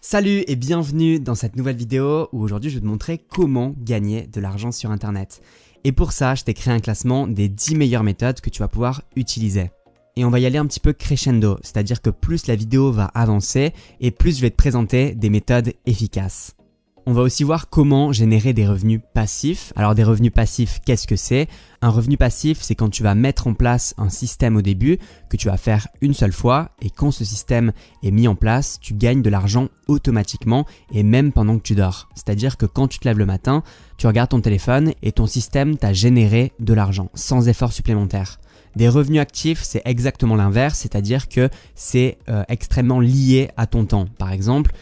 Salut et bienvenue dans cette nouvelle vidéo où aujourd'hui je vais te montrer comment gagner de l'argent sur internet. Et pour ça, je t'ai créé un classement des 10 meilleures méthodes que tu vas pouvoir utiliser. Et on va y aller un petit peu crescendo, c'est-à-dire que plus la vidéo va avancer et plus je vais te présenter des méthodes efficaces. On va aussi voir comment générer des revenus passifs. Alors des revenus passifs, qu'est-ce que c'est? Un revenu passif, c'est quand tu vas mettre en place un système au début que tu vas faire une seule fois et quand ce système est mis en place, tu gagnes de l'argent automatiquement et même pendant que tu dors. C'est-à-dire que quand tu te lèves le matin, tu regardes ton téléphone et ton système t'a généré de l'argent sans effort supplémentaire. Des revenus actifs, c'est exactement l'inverse, c'est-à-dire que c'est extrêmement lié à ton temps. Par exemple,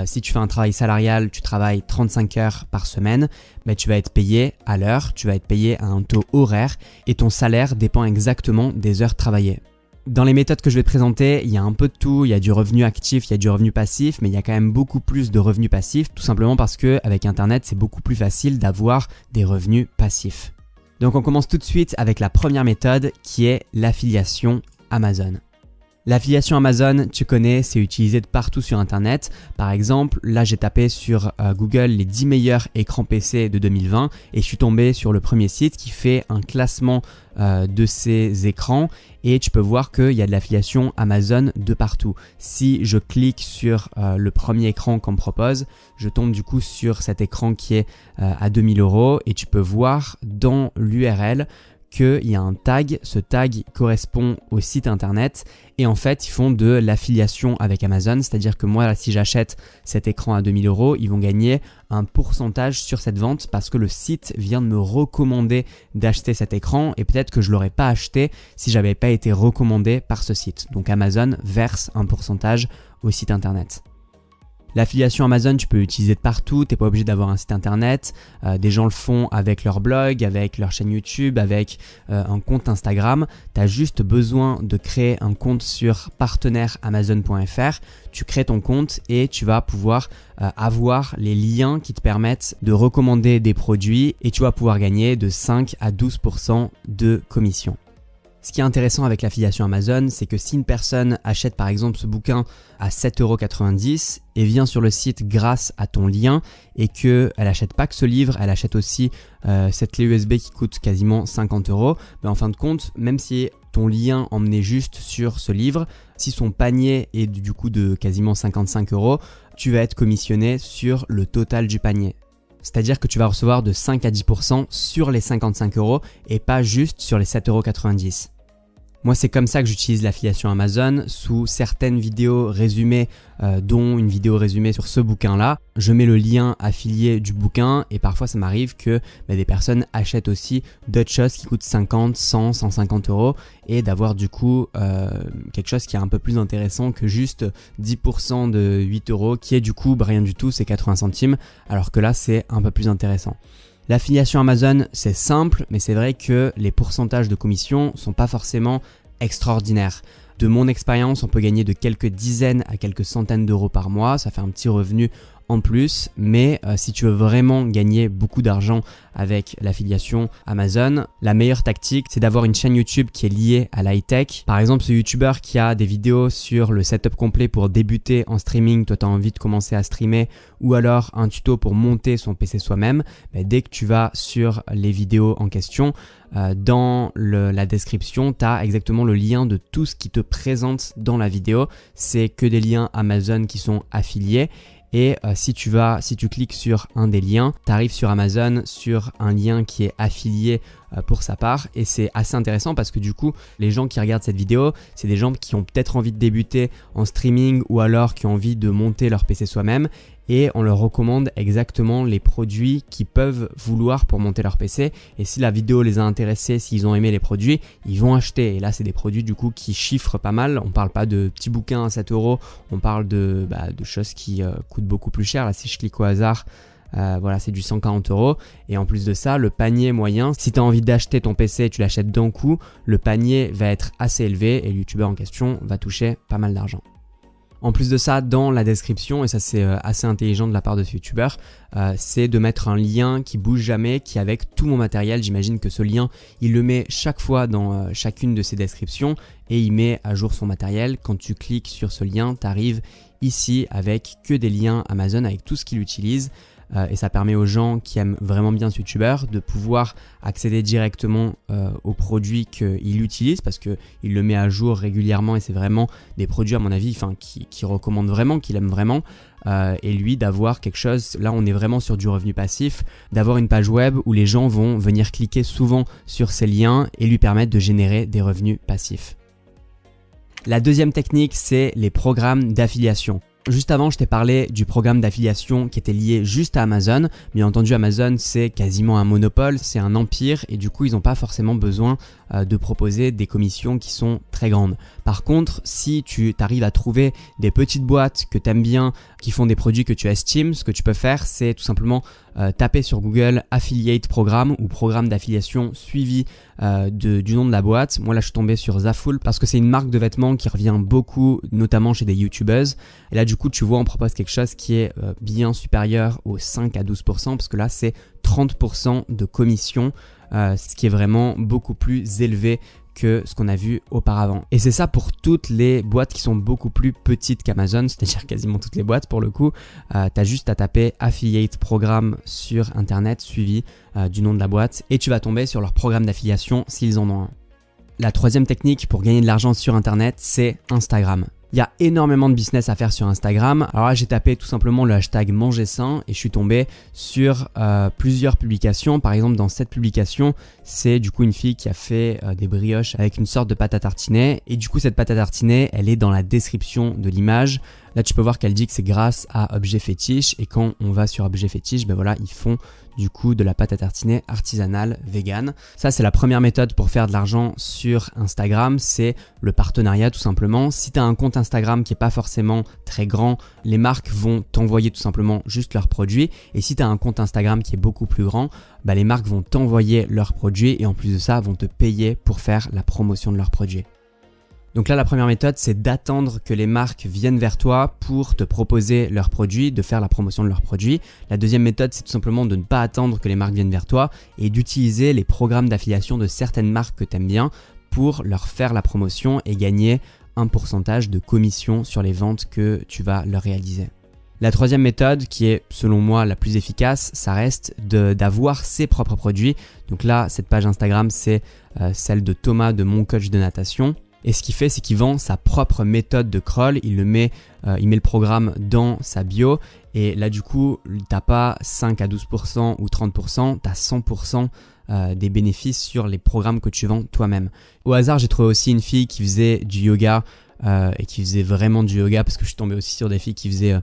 si tu fais un travail salarial, tu travailles 35 heures par semaine, mais tu vas être payé à l'heure, tu vas être payé à un taux horaire et ton salaire dépend exactement des heures travaillées. Dans les méthodes que je vais te présenter, il y a un peu de tout, il y a du revenu actif, il y a du revenu passif, mais il y a quand même beaucoup plus de revenus passifs, tout simplement parce qu'avec Internet, c'est beaucoup plus facile d'avoir des revenus passifs. Donc on commence tout de suite avec la première méthode qui est l'affiliation Amazon. L'affiliation Amazon, tu connais, c'est utilisé de partout sur Internet. Par exemple, là j'ai tapé sur Google les 10 meilleurs écrans PC de 2020 et je suis tombé sur le premier site qui fait un classement de ces écrans et tu peux voir qu'il y a de l'affiliation Amazon de partout. Si je clique sur le premier écran qu'on me propose, je tombe du coup sur cet écran qui est à 2000 € et tu peux voir dans l'URL qu'il y a un tag, ce tag correspond au site internet et en fait ils font de l'affiliation avec Amazon, c'est-à-dire que moi si j'achète cet écran à 2000 €, ils vont gagner un pourcentage sur cette vente parce que le site vient de me recommander d'acheter cet écran et peut-être que je ne l'aurais pas acheté si j'avais pas été recommandé par ce site. Donc Amazon verse un pourcentage au site internet. L'affiliation Amazon, tu peux l'utiliser de partout, tu n'es pas obligé d'avoir un site internet. Des gens le font avec leur blog, avec leur chaîne YouTube, avec un compte Instagram. Tu as juste besoin de créer un compte sur partenaireamazon.fr. Tu crées ton compte et tu vas pouvoir avoir les liens qui te permettent de recommander des produits et tu vas pouvoir gagner de 5 à 12% de commission. Ce qui est intéressant avec l'affiliation Amazon, c'est que si une personne achète par exemple ce bouquin à 7,90 € et vient sur le site grâce à ton lien et qu'elle n'achète pas que ce livre, elle achète aussi cette clé USB qui coûte quasiment 50 €, en fin de compte, même si ton lien emmenait juste sur ce livre, si son panier est du coup de quasiment 55 €, tu vas être commissionné sur le total du panier. C'est-à-dire que tu vas recevoir de 5 à 10% sur les 55 € et pas juste sur les 7,90 €. Moi, c'est comme ça que j'utilise l'affiliation Amazon sous certaines vidéos résumées, dont une vidéo résumée sur ce bouquin-là. Je mets le lien affilié du bouquin et parfois ça m'arrive que des personnes achètent aussi d'autres choses qui coûtent 50, 100, 150 € et d'avoir du coup quelque chose qui est un peu plus intéressant que juste 10% de 8 € qui est du coup rien du tout, c'est 80 centimes, alors que là c'est un peu plus intéressant. L'affiliation Amazon, c'est simple, mais c'est vrai que les pourcentages de commission sont pas forcément extraordinaires. De mon expérience, on peut gagner de quelques dizaines à quelques centaines d'euros par mois, ça fait un petit revenu en plus, mais si tu veux vraiment gagner beaucoup d'argent avec l'affiliation Amazon, la meilleure tactique, c'est d'avoir une chaîne YouTube qui est liée à l'high-tech. Par exemple, ce YouTuber qui a des vidéos sur le setup complet pour débuter en streaming, toi tu as envie de commencer à streamer, ou alors un tuto pour monter son PC soi-même, dès que tu vas sur les vidéos en question, dans la description, tu as exactement le lien de tout ce qui te présente dans la vidéo. C'est que des liens Amazon qui sont affiliés. Et si tu cliques sur un des liens, tu arrives sur Amazon sur un lien qui est affilié pour sa part et c'est assez intéressant parce que du coup les gens qui regardent cette vidéo, c'est des gens qui ont peut-être envie de débuter en streaming ou alors qui ont envie de monter leur PC soi-même et on leur recommande exactement les produits qu'ils peuvent vouloir pour monter leur PC et si la vidéo les a intéressés, s'ils ont aimé les produits, ils vont acheter et là c'est des produits du coup qui chiffrent pas mal, on parle pas de petits bouquins à 7 €, on parle de choses qui coûtent beaucoup plus cher. Là si je clique au hasard, voilà, c'est du 140 € et en plus de ça, le panier moyen, si tu as envie d'acheter ton PC et tu l'achètes d'un coup, le panier va être assez élevé et le youtubeur en question va toucher pas mal d'argent. En plus de ça, dans la description, et ça c'est assez intelligent de la part de ce youtubeur, c'est de mettre un lien qui bouge jamais, qui est avec tout mon matériel. J'imagine que ce lien, il le met chaque fois dans chacune de ses descriptions et il met à jour son matériel. Quand tu cliques sur ce lien, tu arrives ici avec que des liens Amazon, avec tout ce qu'il utilise. Et ça permet aux gens qui aiment vraiment bien ce youtubeur de pouvoir accéder directement aux produits qu'il utilise parce qu'il le met à jour régulièrement et c'est vraiment des produits à mon avis qu'il recommande vraiment, qu'il aime vraiment. Et lui d'avoir quelque chose, là on est vraiment sur du revenu passif, d'avoir une page web où les gens vont venir cliquer souvent sur ces liens et lui permettre de générer des revenus passifs. La deuxième technique, c'est les programmes d'affiliation. Juste avant, je t'ai parlé du programme d'affiliation qui était lié juste à Amazon. Bien entendu, Amazon, c'est quasiment un monopole, c'est un empire et du coup, ils n'ont pas forcément besoin de proposer des commissions qui sont très grandes. Par contre, si tu arrives à trouver des petites boîtes que tu aimes bien, qui font des produits que tu estimes, ce que tu peux faire, c'est tout simplement taper sur Google Affiliate Programme ou programme d'affiliation suivi du nom de la boîte. Moi là je suis tombé sur Zaful parce que c'est une marque de vêtements qui revient beaucoup, notamment chez des youtubeuses. Et là du coup tu vois on propose quelque chose qui est bien supérieur aux 5 à 12% parce que là c'est 30% de commission, ce qui est vraiment beaucoup plus élevé que ce qu'on a vu auparavant. Et c'est ça pour toutes les boîtes qui sont beaucoup plus petites qu'Amazon, c'est-à-dire quasiment toutes les boîtes pour le coup. Tu as juste à taper Affiliate Programme sur internet suivi du nom de la boîte et tu vas tomber sur leur programme d'affiliation s'ils en ont un. La troisième technique pour gagner de l'argent sur internet, c'est Instagram. Il y a énormément de business à faire sur Instagram. Alors là, j'ai tapé tout simplement le hashtag manger sain et je suis tombé sur plusieurs publications. Par exemple, dans cette publication, c'est du coup une fille qui a fait des brioches avec une sorte de pâte à tartiner. Et du coup, cette pâte à tartiner, elle est dans la description de l'image. Là, tu peux voir qu'elle dit que c'est grâce à Objet Fétiche. Et quand on va sur Objet Fétiche, ben voilà, ils font du coup de la pâte à tartiner artisanale vegan. Ça, c'est la première méthode pour faire de l'argent sur Instagram, c'est le partenariat tout simplement. Si tu as un compte Instagram qui n'est pas forcément très grand, les marques vont t'envoyer tout simplement juste leurs produits. Et si tu as un compte Instagram qui est beaucoup plus grand, bah, les marques vont t'envoyer leurs produits et en plus de ça, vont te payer pour faire la promotion de leurs produits. Donc là, la première méthode, c'est d'attendre que les marques viennent vers toi pour te proposer leurs produits, de faire la promotion de leurs produits. La deuxième méthode, c'est tout simplement de ne pas attendre que les marques viennent vers toi et d'utiliser les programmes d'affiliation de certaines marques que tu aimes bien pour leur faire la promotion et gagner un pourcentage de commission sur les ventes que tu vas leur réaliser. La troisième méthode, qui est selon moi la plus efficace, ça reste d'avoir ses propres produits. Donc là, cette page Instagram, c'est celle de Thomas de Mon Coach de Natation. Et ce qu'il fait, c'est qu'il vend sa propre méthode de crawl, il met le programme dans sa bio et là du coup, t'as pas 5 à 12% ou 30%, t'as 100% des bénéfices sur les programmes que tu vends toi-même. Au hasard, j'ai trouvé aussi une fille qui faisait du yoga et qui faisait vraiment du yoga parce que je suis tombé aussi sur des filles qui faisaient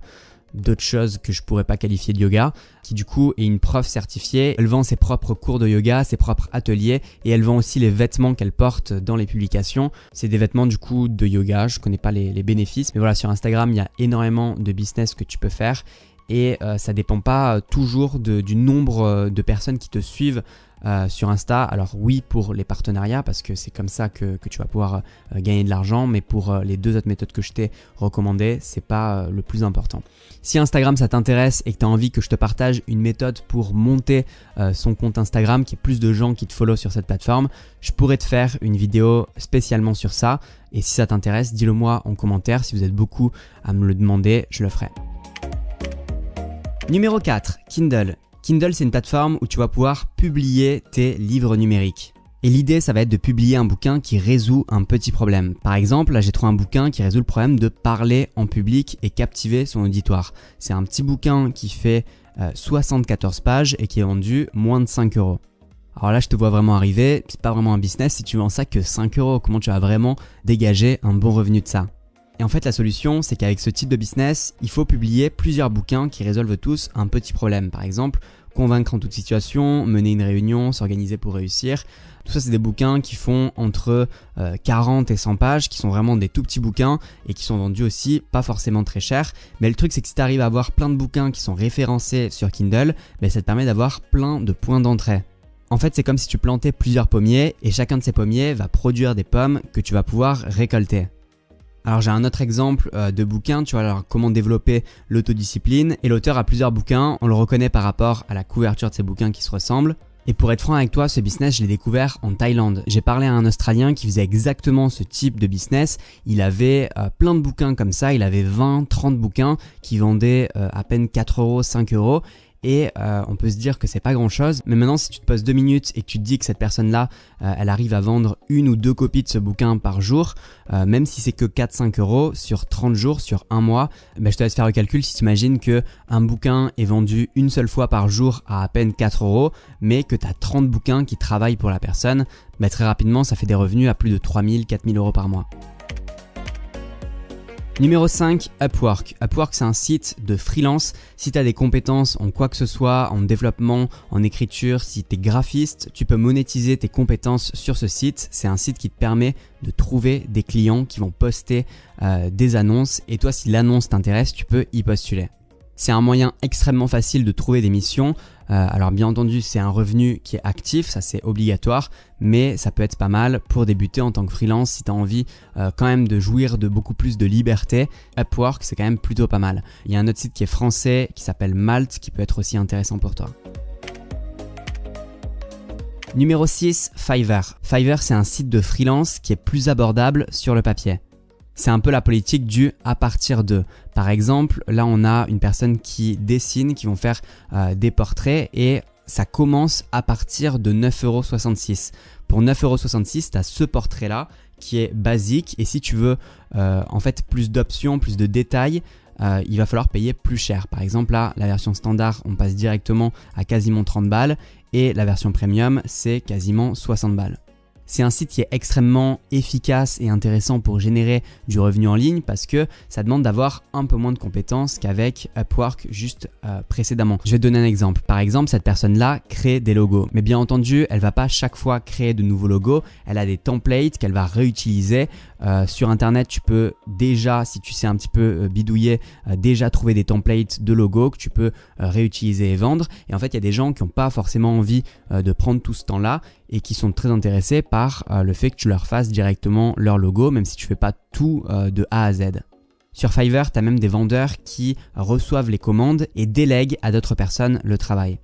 d'autres choses que je pourrais pas qualifier de yoga, qui du coup est une prof certifiée. Elle vend ses propres cours de yoga, ses propres ateliers et elle vend aussi les vêtements qu'elle porte dans les publications. C'est des vêtements du coup de yoga, je connais pas les bénéfices, mais voilà, sur Instagram il y a énormément de business que tu peux faire et ça dépend pas toujours du nombre de personnes qui te suivent sur Insta. Alors oui, pour les partenariats parce que c'est comme ça que tu vas pouvoir gagner de l'argent, mais pour les deux autres méthodes que je t'ai recommandées, c'est pas le plus important. Si Instagram ça t'intéresse et que tu as envie que je te partage une méthode pour monter son compte Instagram, qu'il y ait plus de gens qui te follow sur cette plateforme, je pourrais te faire une vidéo spécialement sur ça. Et si ça t'intéresse, dis-le moi en commentaire. Si vous êtes beaucoup à me le demander, je le ferai. Numéro 4, Kindle. Kindle, c'est une plateforme où tu vas pouvoir publier tes livres numériques. Et l'idée, ça va être de publier un bouquin qui résout un petit problème. Par exemple, là, j'ai trouvé un bouquin qui résout le problème de parler en public et captiver son auditoire. C'est un petit bouquin qui fait 74 pages et qui est vendu moins de 5 €. Alors là, je te vois vraiment arriver. C'est pas vraiment un business. Si tu vends ça que 5 €, comment tu vas vraiment dégager un bon revenu de ça ? Et en fait, la solution, c'est qu'avec ce type de business, il faut publier plusieurs bouquins qui résolvent tous un petit problème. Par exemple, convaincre en toute situation, mener une réunion, s'organiser pour réussir. Tout ça, c'est des bouquins qui font entre 40 et 100 pages, qui sont vraiment des tout petits bouquins et qui sont vendus aussi pas forcément très cher. Mais le truc, c'est que si tu arrives à avoir plein de bouquins qui sont référencés sur Kindle, ça te permet d'avoir plein de points d'entrée. En fait, c'est comme si tu plantais plusieurs pommiers et chacun de ces pommiers va produire des pommes que tu vas pouvoir récolter. Alors j'ai un autre exemple de bouquin, tu vois, alors comment développer l'autodiscipline. Et l'auteur a plusieurs bouquins, on le reconnaît par rapport à la couverture de ces bouquins qui se ressemblent. Et pour être franc avec toi, ce business, je l'ai découvert en Thaïlande. J'ai parlé à un Australien qui faisait exactement ce type de business. Il avait plein de bouquins comme ça. Il avait 20, 30 bouquins qui vendaient à peine 4 euros, 5 euros. Et on peut se dire que c'est pas grand chose, mais maintenant si tu te poses 2 minutes et que tu te dis que cette personne-là, elle arrive à vendre 1 ou 2 copies de ce bouquin par jour, même si c'est que 4-5 euros sur 30 jours, sur un mois, je te laisse faire le calcul si tu imagines qu'un bouquin est vendu une seule fois par jour à peine 4 euros, mais que tu as 30 bouquins qui travaillent pour la personne, très rapidement ça fait des revenus à plus de 3 000, 4 000 euros par mois. Numéro 5, Upwork. Upwork, c'est un site de freelance. Si tu as des compétences en quoi que ce soit, en développement, en écriture, si tu es graphiste, tu peux monétiser tes compétences sur ce site. C'est un site qui te permet de trouver des clients qui vont poster des annonces. Et toi, si l'annonce t'intéresse, tu peux y postuler. C'est un moyen extrêmement facile de trouver des missions. Alors bien entendu, c'est un revenu qui est actif, ça c'est obligatoire, mais ça peut être pas mal pour débuter en tant que freelance si tu as envie quand même de jouir de beaucoup plus de liberté. Upwork, c'est quand même plutôt pas mal. Il y a un autre site qui est français qui s'appelle Malt qui peut être aussi intéressant pour toi. Numéro 6, Fiverr. Fiverr, c'est un site de freelance qui est plus abordable sur le papier. C'est un peu la politique du à partir de. Par exemple, là on a une personne qui dessine, qui vont faire des portraits et ça commence à partir de 9,66 €. Pour 9,66 €, tu as ce portrait-là qui est basique et si tu veux en fait plus d'options, plus de détails, il va falloir payer plus cher. Par exemple là, la version standard, on passe directement à quasiment 30 balles et la version premium, c'est quasiment 60 balles. C'est un site qui est extrêmement efficace et intéressant pour générer du revenu en ligne parce que ça demande d'avoir un peu moins de compétences qu'avec Upwork juste précédemment. Je vais te donner un exemple. Par exemple, cette personne-là crée des logos. Mais bien entendu, elle va pas chaque fois créer de nouveaux logos. Elle a des templates qu'elle va réutiliser. Sur Internet, tu peux déjà, si tu sais un petit peu bidouiller, déjà trouver des templates de logos que tu peux réutiliser et vendre. Et en fait, il y a des gens qui n'ont pas forcément envie de prendre tout ce temps-là et qui sont très intéressés par le fait que tu leur fasses directement leur logo, même si tu ne fais pas tout de A à Z. Sur Fiverr, tu as même des vendeurs qui reçoivent les commandes et délèguent à d'autres personnes le travail.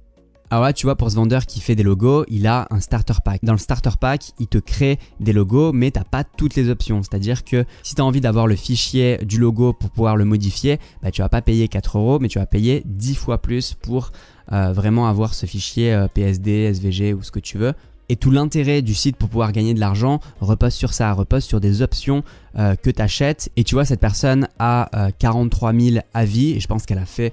Alors là, tu vois, pour ce vendeur qui fait des logos, il a un starter pack. Dans le starter pack, il te crée des logos, mais tu n'as pas toutes les options. C'est-à-dire que si tu as envie d'avoir le fichier du logo pour pouvoir le modifier, tu vas pas payer 4 €, mais tu vas payer 10 fois plus pour vraiment avoir ce fichier PSD, SVG ou ce que tu veux. Et tout l'intérêt du site pour pouvoir gagner de l'argent repose sur ça, repose sur des options que tu achètes. Et tu vois, cette personne a 43 000 avis et je pense qu'elle a fait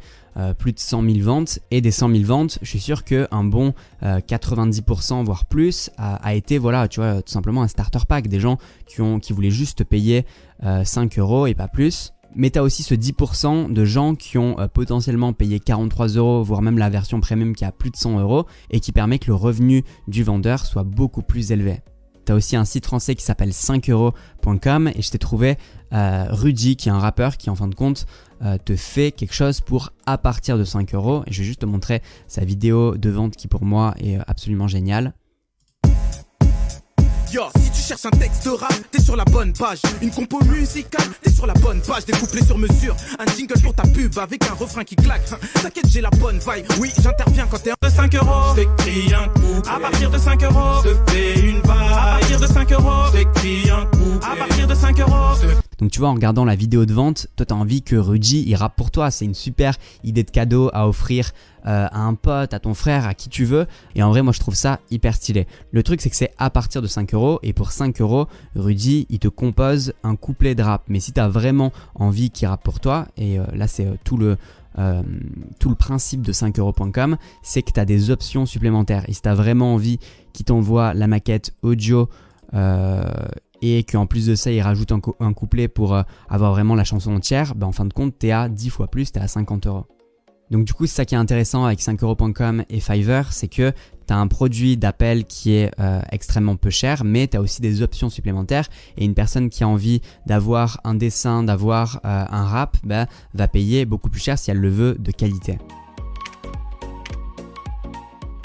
plus de 100 000 ventes. Et des 100 000 ventes, je suis sûr qu'un bon 90% voire plus a été, voilà, tu vois, tout simplement un starter pack. Des gens qui voulaient juste te payer 5 € et pas plus. Mais tu as aussi ce 10% de gens qui ont potentiellement payé 43 €, voire même la version premium qui a plus de 100 € et qui permet que le revenu du vendeur soit beaucoup plus élevé. Tu as aussi un site français qui s'appelle 5euros.com et je t'ai trouvé Rudy qui est un rappeur qui en fin de compte te fait quelque chose pour à partir de 5 € et je vais juste te montrer sa vidéo de vente qui pour moi est absolument géniale. Yo, si tu cherches un texte rap, t'es sur la bonne page. Une compo musicale, t'es sur la bonne page. Des couplets sur mesure, un jingle pour ta pub avec un refrain qui claque. T'inquiète, j'ai la bonne vibe. Oui, j'interviens quand t'es de 5 €. J'écris un coup. À partir de 5 €, je fais une vibe. À partir de 5 €, j'écris un coup. À partir de 5 €. Donc tu vois, en regardant la vidéo de vente, toi tu as envie que Rudy il rappe pour toi. C'est une super idée de cadeau à offrir à un pote, à ton frère, à qui tu veux. Et en vrai, moi je trouve ça hyper stylé. Le truc c'est que c'est à partir de 5 € et pour 5 €, Rudy il te compose un couplet de rap. Mais si tu as vraiment envie qu'il rappe pour toi, et là c'est tout le principe de 5euros.com, c'est que tu as des options supplémentaires. Et si tu as vraiment envie qu'il t'envoie la maquette audio et qu'en plus de ça, il rajoute un couplet pour avoir vraiment la chanson entière, en fin de compte, tu es à 10 fois plus, tu es à 50 €. Donc du coup, c'est ça qui est intéressant avec 5euros.com et Fiverr, c'est que tu as un produit d'appel qui est extrêmement peu cher, mais tu as aussi des options supplémentaires et une personne qui a envie d'avoir un dessin, d'avoir un rap, va payer beaucoup plus cher si elle le veut de qualité.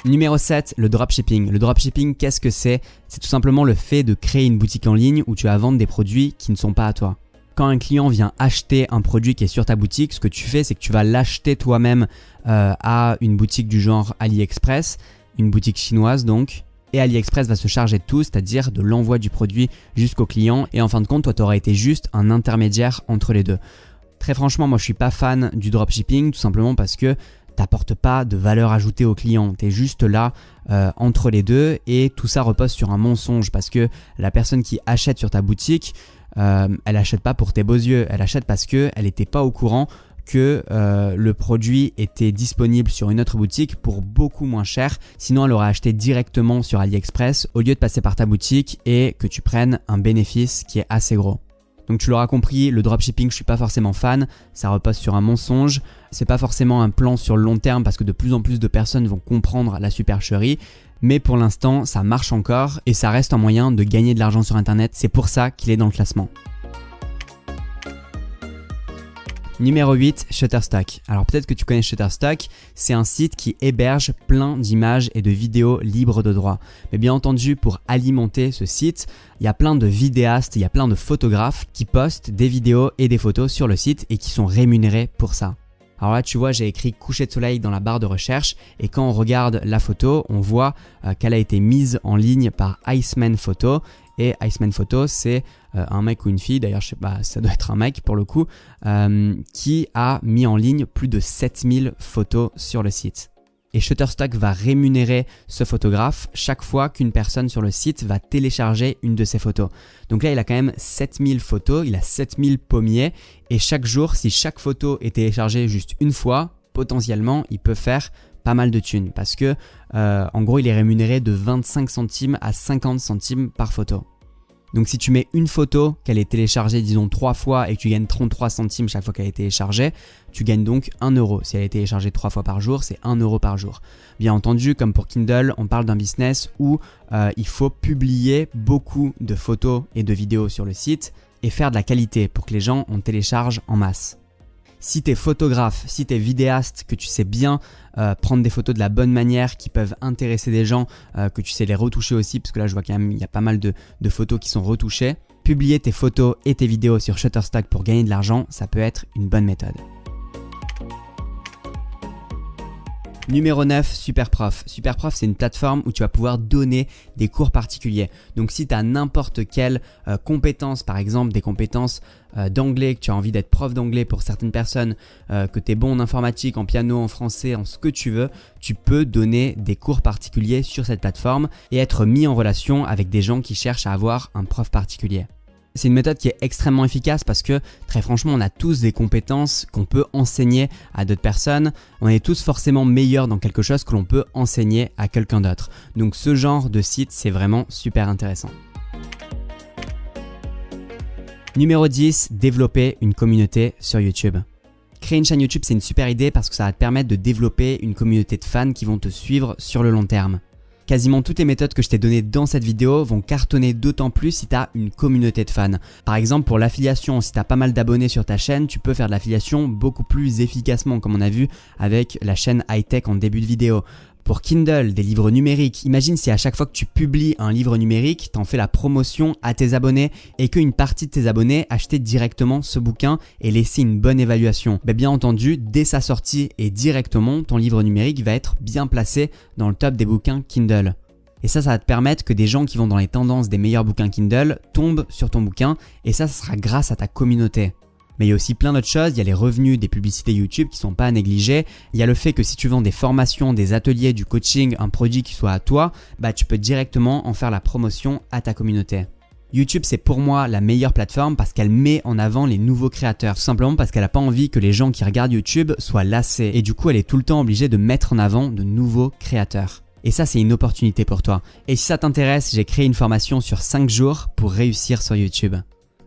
Numéro 7, le dropshipping. Le dropshipping, qu'est-ce que c'est? C'est tout simplement le fait de créer une boutique en ligne où tu vas vendre des produits qui ne sont pas à toi. Quand un client vient acheter un produit qui est sur ta boutique, ce que tu fais, c'est que tu vas l'acheter toi-même à une boutique du genre AliExpress une boutique chinoise donc. Et AliExpress va se charger de tout, c'est-à-dire de l'envoi du produit jusqu'au client. Et en fin de compte, toi, tu auras été juste un intermédiaire entre les deux. Très franchement, moi, je suis pas fan du dropshipping, tout simplement parce que t'apportes pas de valeur ajoutée au client. Tu es juste là entre les deux et tout ça repose sur un mensonge parce que la personne qui achète sur ta boutique, elle achète pas pour tes beaux yeux. Elle achète parce qu'elle n'était pas au courant que le produit était disponible sur une autre boutique pour beaucoup moins cher. Sinon, elle aurait acheté directement sur AliExpress au lieu de passer par ta boutique et que tu prennes un bénéfice qui est assez gros. Donc tu l'auras compris, le dropshipping, je suis pas forcément fan, ça repose sur un mensonge. C'est pas forcément un plan sur le long terme parce que de plus en plus de personnes vont comprendre la supercherie. Mais pour l'instant, ça marche encore et ça reste un moyen de gagner de l'argent sur internet. C'est pour ça qu'il est dans le classement. Numéro 8, Shutterstock. Alors peut-être que tu connais Shutterstock, c'est un site qui héberge plein d'images et de vidéos libres de droit. Mais bien entendu, pour alimenter ce site, il y a plein de vidéastes, il y a plein de photographes qui postent des vidéos et des photos sur le site et qui sont rémunérés pour ça. Alors là, tu vois, j'ai écrit coucher de soleil dans la barre de recherche et quand on regarde la photo, on voit qu'elle a été mise en ligne par Iceman Photo. Et Iceman Photo, c'est un mec ou une fille, d'ailleurs je sais pas, ça doit être un mec pour le coup, qui a mis en ligne plus de 7000 photos sur le site. Et Shutterstock va rémunérer ce photographe chaque fois qu'une personne sur le site va télécharger une de ses photos. Donc là, il a quand même 7000 photos, il a 7000 pommiers et chaque jour, si chaque photo est téléchargée juste une fois, potentiellement, il peut faire pas mal de thunes parce que en gros, il est rémunéré de 25 centimes à 50 centimes par photo. Donc si tu mets une photo qu'elle est téléchargée disons 3 fois et que tu gagnes 33 centimes chaque fois qu'elle est téléchargée, tu gagnes donc 1 euro. Si elle est téléchargée 3 fois par jour, c'est 1 euro par jour. Bien entendu, comme pour Kindle, on parle d'un business où il faut publier beaucoup de photos et de vidéos sur le site et faire de la qualité pour que les gens en téléchargent en masse. Si tu es photographe, si tu es vidéaste, que tu sais bien prendre des photos de la bonne manière qui peuvent intéresser des gens, que tu sais les retoucher aussi, parce que là je vois quand même il y a pas mal de photos qui sont retouchées, publier tes photos et tes vidéos sur Shutterstock pour gagner de l'argent, ça peut être une bonne méthode. Numéro 9, Superprof. Superprof, c'est une plateforme où tu vas pouvoir donner des cours particuliers. Donc si tu as n'importe quelle compétence, par exemple des compétences d'anglais, que tu as envie d'être prof d'anglais pour certaines personnes, que tu es bon en informatique, en piano, en français, en ce que tu veux, tu peux donner des cours particuliers sur cette plateforme et être mis en relation avec des gens qui cherchent à avoir un prof particulier. C'est une méthode qui est extrêmement efficace parce que très franchement, on a tous des compétences qu'on peut enseigner à d'autres personnes. On est tous forcément meilleurs dans quelque chose que l'on peut enseigner à quelqu'un d'autre. Donc ce genre de site, c'est vraiment super intéressant. Numéro 10, développer une communauté sur YouTube. Créer une chaîne YouTube, c'est une super idée parce que ça va te permettre de développer une communauté de fans qui vont te suivre sur le long terme. Quasiment toutes les méthodes que je t'ai données dans cette vidéo vont cartonner d'autant plus si tu as une communauté de fans. Par exemple, pour l'affiliation, si tu as pas mal d'abonnés sur ta chaîne, tu peux faire de l'affiliation beaucoup plus efficacement comme on a vu avec la chaîne high-tech en début de vidéo. Pour Kindle, des livres numériques, imagine si à chaque fois que tu publies un livre numérique, tu en fais la promotion à tes abonnés et qu'une partie de tes abonnés achetaient directement ce bouquin et laissaient une bonne évaluation. Bien entendu, dès sa sortie et directement, ton livre numérique va être bien placé dans le top des bouquins Kindle. Et ça va te permettre que des gens qui vont dans les tendances des meilleurs bouquins Kindle tombent sur ton bouquin et ça sera grâce à ta communauté. Mais il y a aussi plein d'autres choses, il y a les revenus des publicités YouTube qui sont pas à négliger, il y a le fait que si tu vends des formations, des ateliers, du coaching, un produit qui soit à toi, tu peux directement en faire la promotion à ta communauté. YouTube, c'est pour moi la meilleure plateforme parce qu'elle met en avant les nouveaux créateurs, tout simplement parce qu'elle n'a pas envie que les gens qui regardent YouTube soient lassés et du coup elle est tout le temps obligée de mettre en avant de nouveaux créateurs. Et ça, c'est une opportunité pour toi. Et si ça t'intéresse, j'ai créé une formation sur 5 jours pour réussir sur YouTube.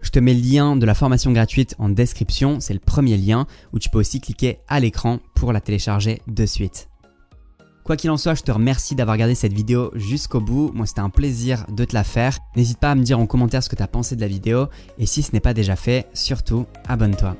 Je te mets le lien de la formation gratuite en description, c'est le premier lien où tu peux aussi cliquer à l'écran pour la télécharger de suite. Quoi qu'il en soit, je te remercie d'avoir regardé cette vidéo jusqu'au bout. Moi, c'était un plaisir de te la faire. N'hésite pas à me dire en commentaire ce que tu as pensé de la vidéo et si ce n'est pas déjà fait, surtout, abonne-toi.